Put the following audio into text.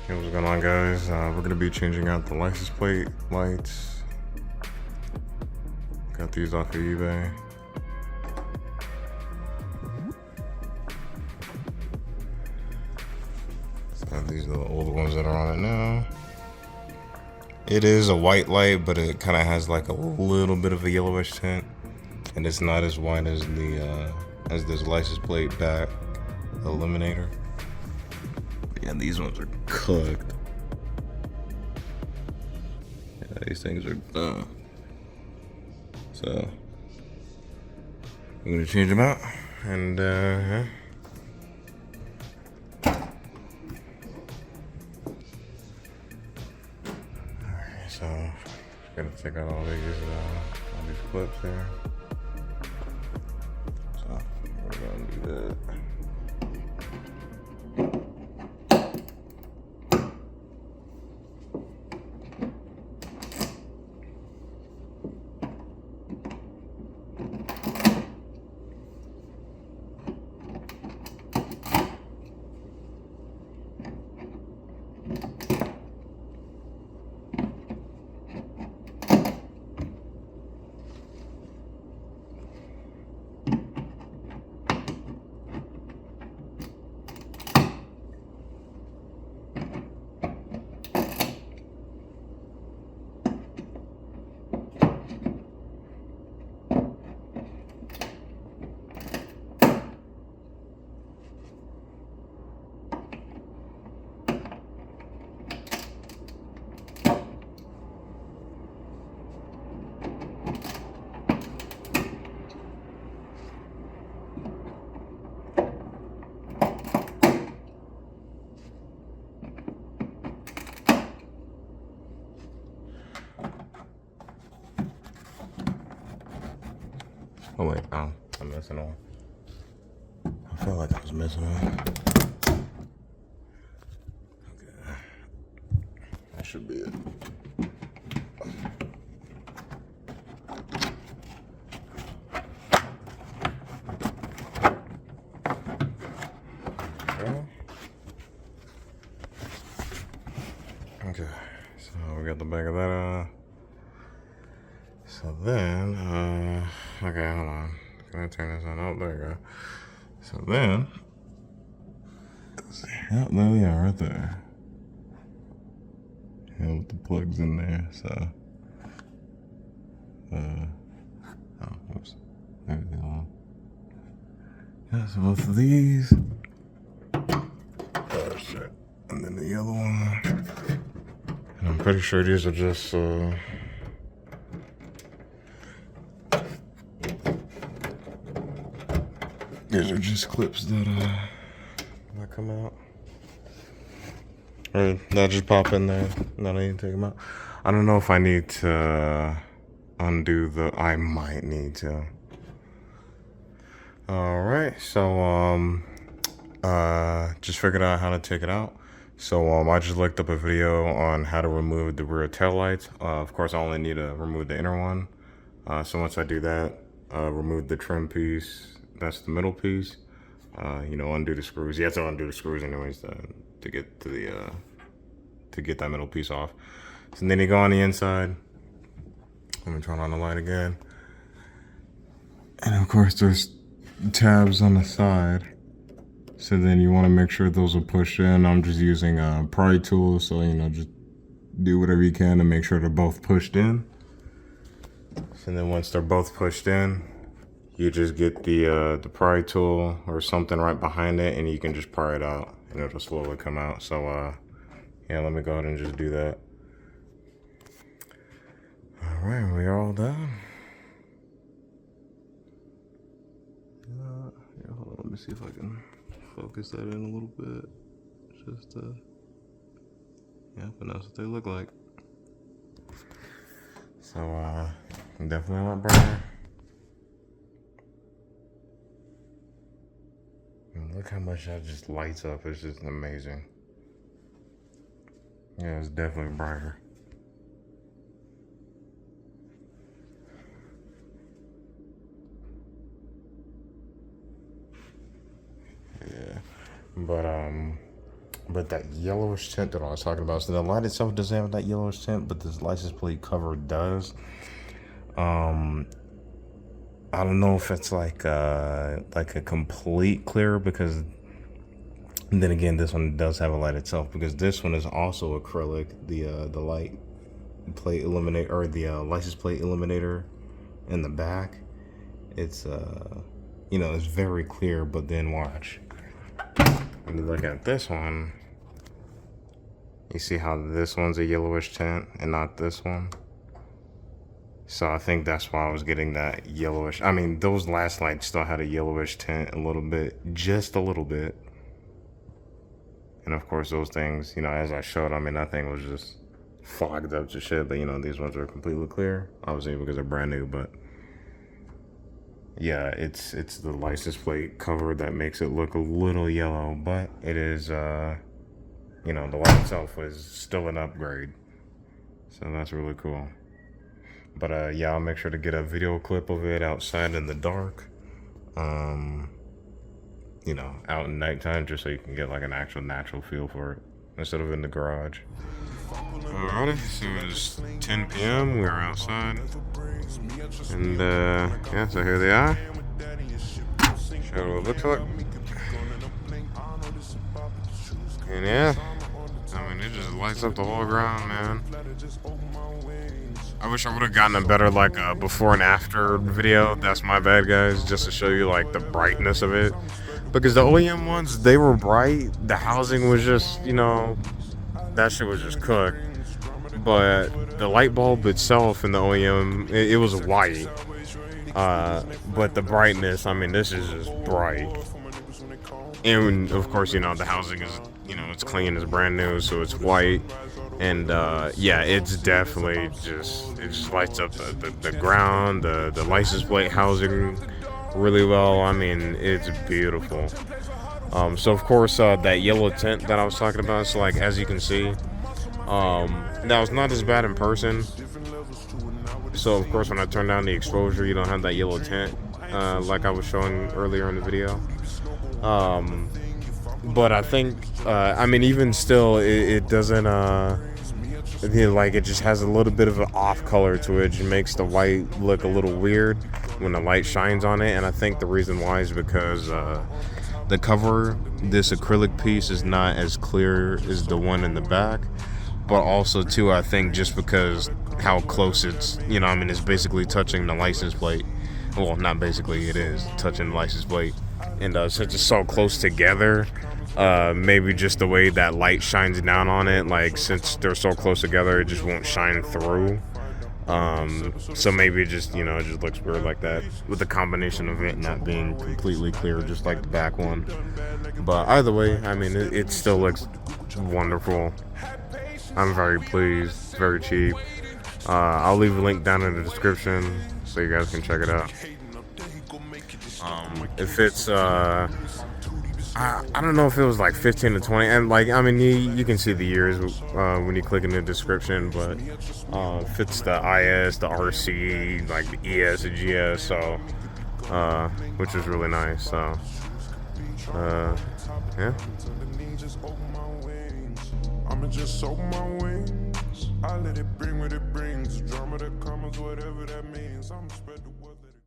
Hey, what's going on, guys? We're gonna be changing out the license plate lights. Got these off of eBay. So these are the old ones that are on it now. It is a white light, but it kind of has like a little bit of a yellowish tint, and it's not as white as this license plate back eliminator. But yeah, these ones are cooked. Yeah, these things are done. So I'm gonna change them out, and yeah. Alright, so gonna take out all these clips here. So we're gonna do that. Oh wait, I'm missing one. I felt like I was missing one. Okay, that should be it. Okay, so we got the back of that. So then, okay, hold on. Can I turn this on? Oh, there you go. So then, let's see. Oh, there we are, right there. Yeah, with the plugs in there. So, oh, oops. There we go. Yeah, so both of these. Oh shit. And then the other one. And I'm pretty sure these are just these are just clips that come out. Or that just pop in there. Not need to take them out. I don't know if I need to undo I might need to. Alright, so just figured out how to take it out. So I just looked up a video on how to remove the rear tail lights. Of course, I only need to remove the inner one. So once I do that, remove the trim piece. That's the middle piece. Undo the screws. You have to undo the screws anyways to get to the to get that middle piece off. So then you go on the inside. Let me turn on the light again. And of course, there's tabs on the side. So then you want to make sure those are pushed in. I'm just using a pry tool, so just do whatever you can to make sure they're both pushed in. And then once they're both pushed in, you just get the pry tool or something right behind it, and you can just pry it out, and it'll slowly come out. So yeah, let me go ahead and just do that. All right, we're all done. Yeah, hold on, let me see if I can focus that in a little bit. Just yeah, but that's what they look like. So definitely a lot brighter. And look how much that just lights up. It's just amazing. Yeah, it's definitely brighter. Yeah, but But that yellowish tint that I was talking about, so the light itself doesn't have that yellowish tint, but this license plate cover does. I don't know if it's like a complete clear, because then again, this one does have a light itself, because this one is also acrylic. The light plate eliminator, or the license plate eliminator in the back, it's you know, it's very clear. But then watch, when you look at this one, you see how this one's a yellowish tint and not this one. So I think that's why I was getting that yellowish. I mean, those last lights still had a yellowish tint a little bit, just a little bit. And of course those things, you know, as I showed, I mean, that thing was just fogged up to shit. But you know, these ones are completely clear, obviously because they're brand new. But yeah, it's the license plate cover that makes it look a little yellow, but it is you know, the light itself is still an upgrade, so that's really cool. But yeah, I'll make sure to get a video clip of it outside in the dark, you know, out in nighttime, just so you can get like an actual natural feel for it instead of in the garage. Alrighty, so it's 10 p.m. We're outside, and yeah, so here they are. Show what it looks like. And yeah, I mean, it just lights up the whole ground, man. I wish I would have gotten a better like before and after video. That's my bad, guys, just to show you like the brightness of it, because the OEM ones, they were bright. The housing was just, you know, that shit was just cooked. But the light bulb itself in the OEM, it was white. But the brightness, I mean, this is just bright. And of course, you know, the housing is, you know, it's clean, it's brand new, so it's white. And yeah, it's definitely just, it just lights up the ground, the license plate housing really well. I mean, it's beautiful. So of course, that yellow tint that I was talking about, so like as you can see, that was not as bad in person. So of course, when I turn down the exposure, you don't have that yellow tint like I was showing earlier in the video. But I think, I mean, even still, it doesn't, like, it just has a little bit of an off color to it. It makes the white look a little weird when the light shines on it. And I think the reason why is because the cover, this acrylic piece, is not as clear as the one in the back. But also, too, I think just because how close it's, you know, I mean, it's basically touching the license plate. Well, not basically, it is touching the license plate. And since it's so close together, maybe just the way that light shines down on it, like since they're so close together, it just won't shine through. So maybe it just, you know, it just looks weird like that, with the combination of it not being completely clear, just like the back one. But either way, I mean, it still looks wonderful. I'm very pleased, very cheap. I'll leave a link down in the description so you guys can check it out. If it's I don't know if it was like 15 to 20, and like, I mean, you can see the years when you click in the description, but if it's the IS, the RC, like the ES, the GS, so which is really nice. So yeah. I'ma just soak my wings. I let it bring what it brings. Drama that comes, whatever that means. I'ma spread the